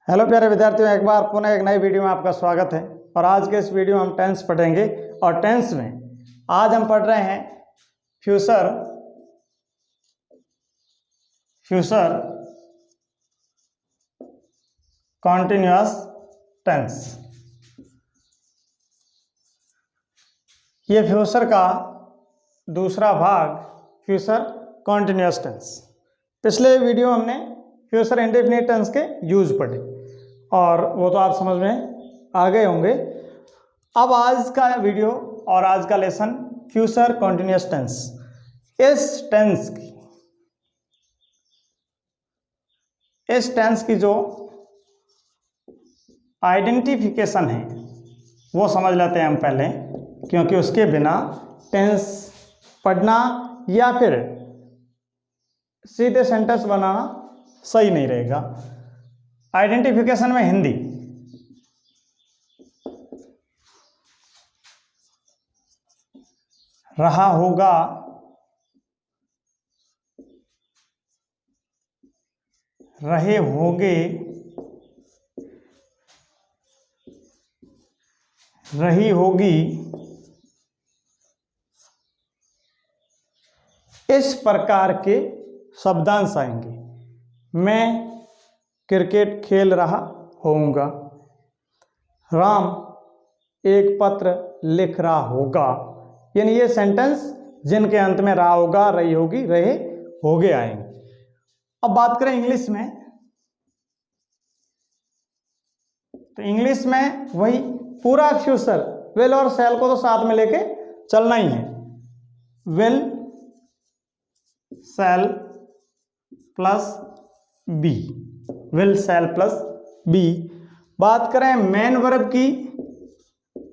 Hello प्यारे विद्यार्थियों, एक बार पुनः एक नई वीडियो में आपका स्वागत है। और आज के इस वीडियो में हम टेंस पढ़ेंगे। और टेंस में आज हम पढ़ रहे हैं फ्यूचर कॉन्टिन्यूअस टेंस। ये फ्यूचर का दूसरा भाग फ्यूचर कॉन्टिन्यूअस टेंस। पिछले वीडियो हमने फ्यूचर इंडेफिनिट टेंस के यूज पढ़े और वो तो आप समझ में आ गए होंगे। अब आज का वीडियो और आज का लेसन फ्यूचर कॉन्टिन्यूअस टेंस। इस टेंस की जो आइडेंटिफिकेशन है वो समझ लेते हैं हम पहले, क्योंकि उसके बिना टेंस पढ़ना या फिर सीधे सेंटेंस बनाना सही नहीं रहेगा। आइडेंटिफिकेशन में हिंदी रहा होगा, रहे होगे, रही होगी, इस प्रकार के शब्दांश आएंगे। मैं क्रिकेट खेल रहा होऊंगा, राम एक पत्र लिख रहा होगा। यानी ये सेंटेंस जिनके अंत में रहा होगा, रही होगी, रहे होगे आएंगे। अब बात करें इंग्लिश में, तो इंग्लिश में वही पूरा फ्यूचर विल और शैल को तो साथ में लेके चलना ही है। Will, shall plus be, will shall plus be. बात करें मेन वर्ब की,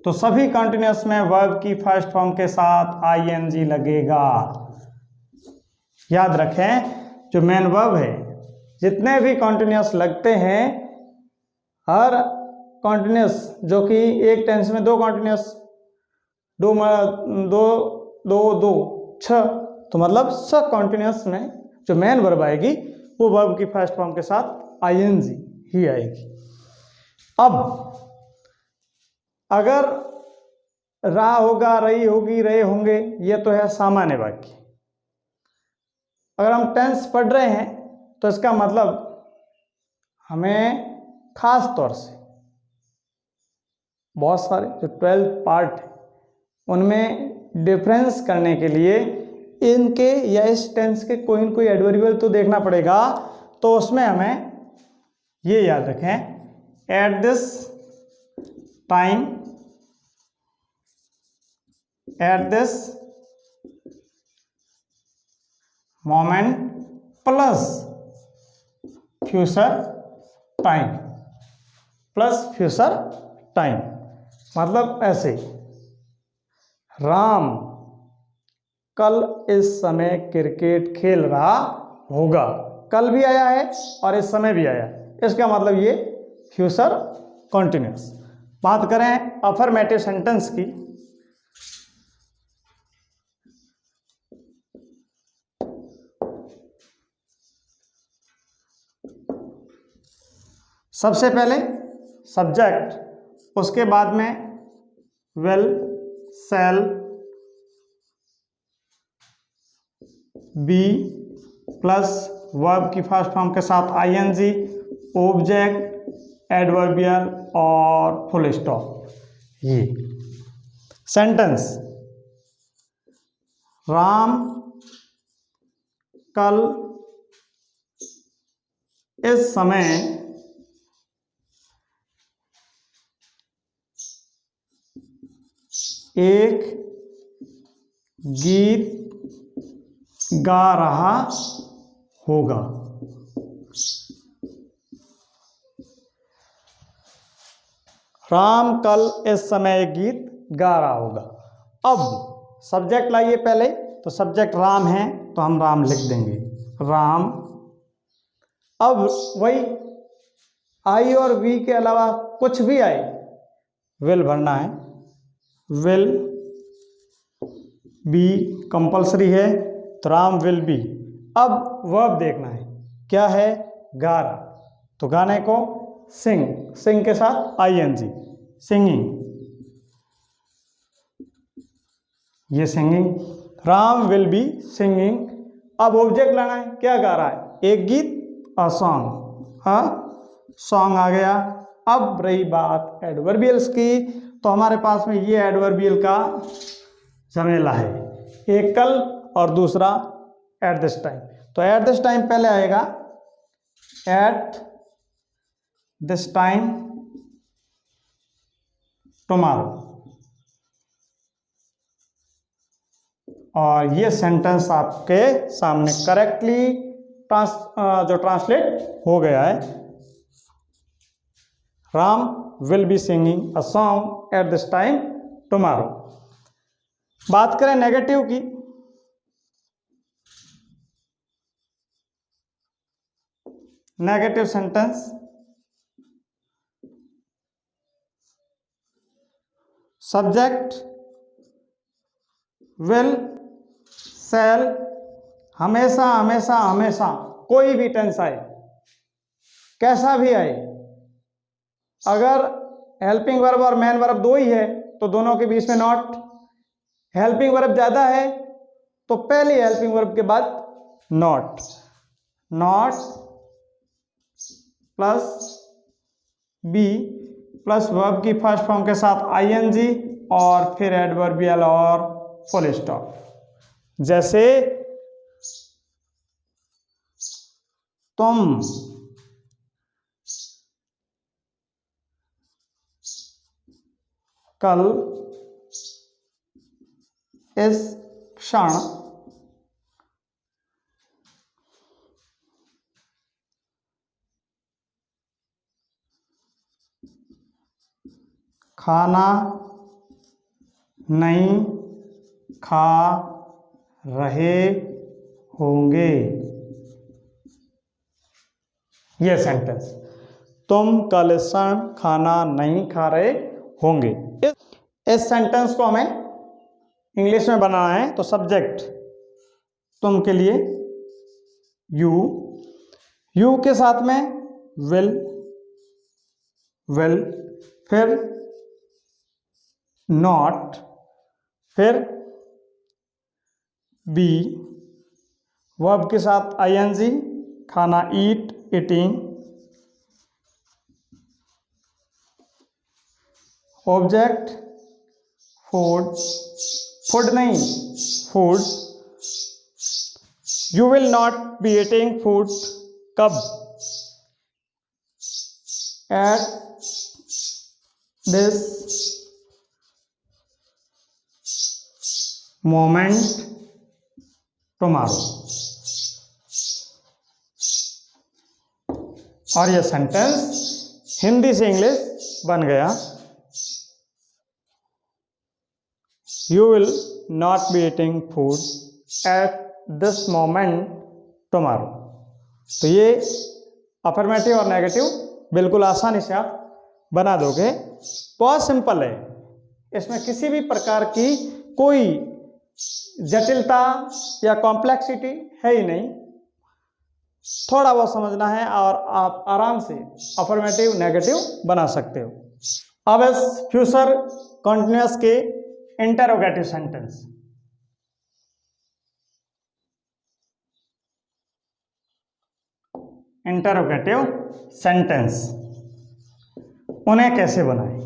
तो सभी कंटिन्यूअस में वर्ब की फर्स्ट फॉर्म के साथ आईएनजी लगेगा। याद रखें, जो मेन वर्ब है, जितने भी कंटिन्यूअस लगते हैं, हर कंटिन्यूअस जो कि एक टेंस में दो कंटिन्यूअस, दो छह, तो मतलब सब कंटिन्यूअस में जो मेन वर्ब आएगी वो वर्ब की फर्स्ट फॉर्म के साथ आईएनजी ही आएगी। अब अगर रहा होगा, रही होगी, रहे होंगे, ये तो है सामान्य वाक्य। अगर हम टेंस पढ़ रहे हैं तो इसका मतलब हमें खास तौर से बहुत सारे जो 12 पार्ट है उनमें डिफरेंस करने के लिए इनके या इस टेंस के कोई न कोई एडवर्बियल तो देखना पड़ेगा। तो उसमें हमें ये याद रखें, eight this time, at this moment plus future time, plus future time. मतलब ऐसे, राम कल इस समय क्रिकेट खेल रहा होगा। कल भी आया है और इस समय भी आया है, इसका मतलब ये फ्यूचर कॉन्टिन्यूअस। बात करें अफर्मेटिव सेंटेंस की, सबसे पहले सब्जेक्ट, उसके बाद में will, shall, be plus verb की फर्स्ट फॉर्म के साथ आईएनजी, ऑब्जेक्ट, एडवर्बियल और फुल स्टॉप। ये सेंटेंस, राम कल इस समय एक गीत गा रहा होगा। राम कल इस समय एक गीत गा रहा होगा। अब सब्जेक्ट लाइए पहले, तो सब्जेक्ट राम है तो हम राम लिख देंगे, राम। अब वही आई और वी के अलावा कुछ भी आए, विल भरना है, विल बी कंपलसरी है, तो राम विल बी। अब वर्ब देखना है, क्या है, गा रहा, तो गाने को सिंग, सिंग के साथ आईएनजी, सिंगिंग, ये singing, Ram will be singing. अब ऑब्जेक्ट लाना है, क्या गा रहा है, एक गीत, अ सॉन्ग, हाँ सॉन्ग आ गया। अब रही बात एडवर्बियल्स की, तो हमारे पास में ये एडवर्बियल का झमेला है, एक कल और दूसरा एट दिस टाइम। तो एट दिस टाइम पहले आएगा, एट दिस टाइम टुमारो, और ये सेंटेंस आपके सामने करेक्टली जो ट्रांसलेट हो गया है, Ram will be singing a song eight this time tomorrow. बात करें नेगेटिव की, नेगेटिव सेंटेंस, सब्जेक्ट विल, शैल, हमेशा हमेशा हमेशा, कोई भी टेंस आए, कैसा भी आए, अगर हेल्पिंग वर्ब और मेन वर्ब दो ही है तो दोनों के बीच में नॉट, हेल्पिंग वर्ब ज्यादा है तो पहले हेल्पिंग वर्ब के बाद not, not plus be plus verb की फर्स्ट फॉर्म के साथ आईएनजी और फिर एडवर्बियल और फुल स्टॉप। जैसे तुम कल इस क्षण खाना नहीं खा रहे होंगे, ये सेंटेंस, तुम कल इस क्षण खाना नहीं खा रहे होंगे। इस सेंटेंस को हमें इंग्लिश में बनाना है, तो सब्जेक्ट तुम के लिए यू, यू के साथ में विल, विल, फिर नॉट, फिर बी, वर्ब के साथ आईएनजी, खाना ईट, ईटिंग, ऑब्जेक्ट फूड, फूड नहीं food, you will not be eating food, कब, एट दिस मोमेंट टुमारो। और यह सेंटेंस हिंदी से इंग्लिश बन गया, you will not be eating food at this moment tomorrow. तो ये अफर्मेटिव और नेगेटिव बिल्कुल आसानी से आप बना दोगे, बहुत सिंपल है, इसमें किसी भी प्रकार की कोई जटिलता या कॉम्प्लेक्सिटी है ही नहीं, थोड़ा बहुत समझना है और आप आराम से अफर्मेटिव नेगेटिव बना सकते हो। अब इस फ्यूचर कंटिन्यूअस के इंटरोगेटिव सेंटेंस, इंटरोगेटिव सेंटेंस उन्हें कैसे बनाएं।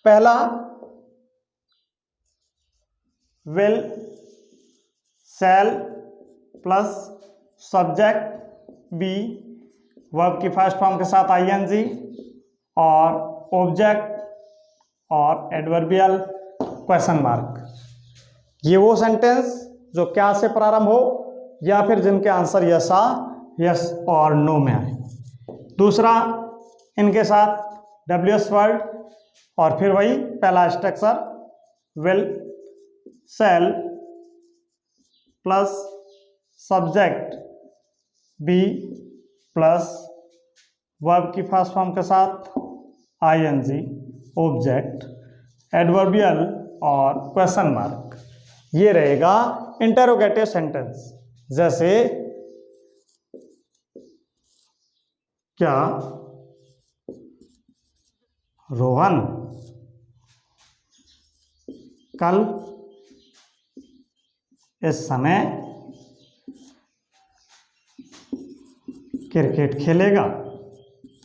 पहला will, shall plus subject be, verb की फर्स्ट फॉर्म के साथ आईएनजी और ऑब्जेक्ट और एडवर्बियल क्वेश्चन मार्क। ये वो सेंटेंस जो क्या से प्रारंभ हो या फिर जिनके आंसर यस यस और नो में आए। दूसरा, इनके साथ डब्ल्यूएस वर्ड और फिर वही पहला structure will, shall plus subject be plus verb की फर्स्ट फॉर्म के साथ आईएनजी, ऑब्जेक्ट, एडवर्बियल और क्वेश्चन मार्क। ये रहेगा इंटरोगेटिव सेंटेंस। जैसे क्या रोहन कल इस समय क्रिकेट खेलेगा?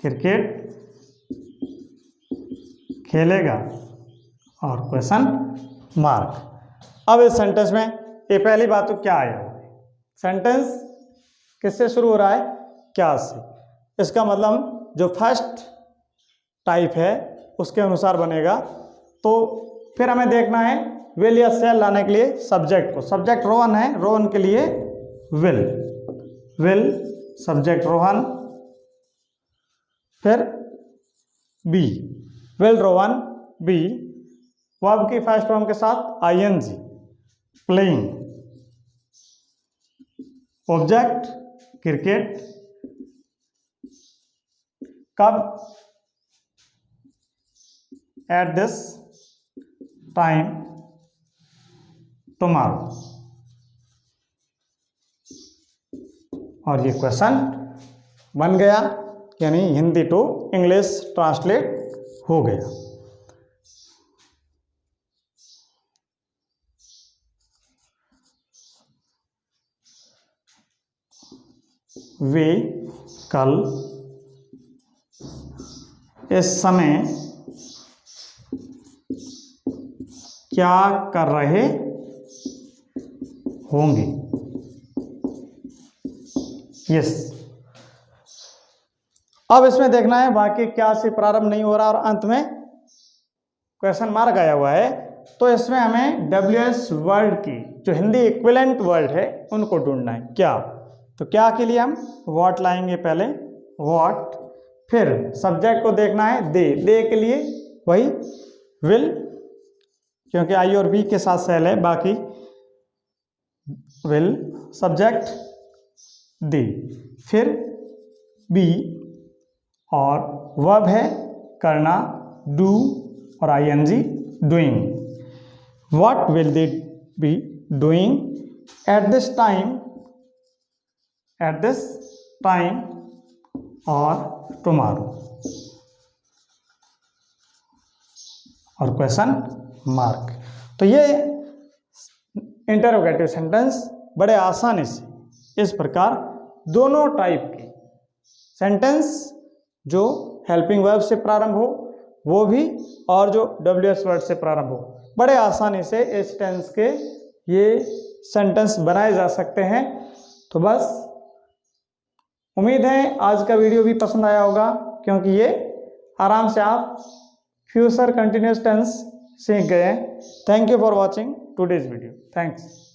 क्रिकेट खेलेगा और क्वेश्चन मार्क। अब इस सेंटेंस में ये पहली बात तो क्या आया, सेंटेंस किससे शुरू हो रहा है? क्या से। इसका मतलब जो फर्स्ट टाइप है उसके अनुसार बनेगा। तो फिर हमें देखना है विल या शैल लाने के लिए सब्जेक्ट को। सब्जेक्ट रोहन है, रोहन के लिए विल, विल सब्जेक्ट रोहन, फिर be will Rohan be, verb की फर्स्ट फॉर्म के साथ आईएनजी प्लेइंग, ऑब्जेक्ट क्रिकेट, कब एट दिस टाइम टुमारो, और ये क्वेश्चन बन गया, यानी हिंदी टू इंग्लिश ट्रांसलेट हो गया। वे कल इस समय क्या कर रहे होंगे? यस। अब इसमें देखना है वाक्य क्या से प्रारंभ नहीं हो रहा और अंत में क्वेश्चन मार्क आया हुआ है, तो इसमें हमें WH वर्ड की जो हिंदी इक्विवेलेंट वर्ड है उनको ढूंढना है। क्या, तो क्या के लिए हम व्हाट लाएंगे पहले, व्हाट, फिर सब्जेक्ट को देखना है दे के लिए वही विल, क्योंकि आई और बी के साथ सेल है, बाकी विल सब्जेक्ट दे, फिर बी और वर्ब है करना डू और ING doing. What will they be doing at this time, at this time और टुमारो, और क्वेश्चन मार्क। तो ये इंटरोगेटिव सेंटेंस बड़े आसानी से इस प्रकार दोनों टाइप के सेंटेंस जो हेल्पिंग वर्ब से प्रारंभ हो वो भी, और जो WH वर्ड से प्रारंभ हो, बड़े आसानी से इस टेंस के ये सेंटेंस बनाए जा सकते हैं। तो बस उम्मीद है आज का वीडियो भी पसंद आया होगा, क्योंकि ये आराम से आप फ्यूचर कंटिन्यूअस टेंस सीख गए हैं। Thank you for watching today's video. Thanks.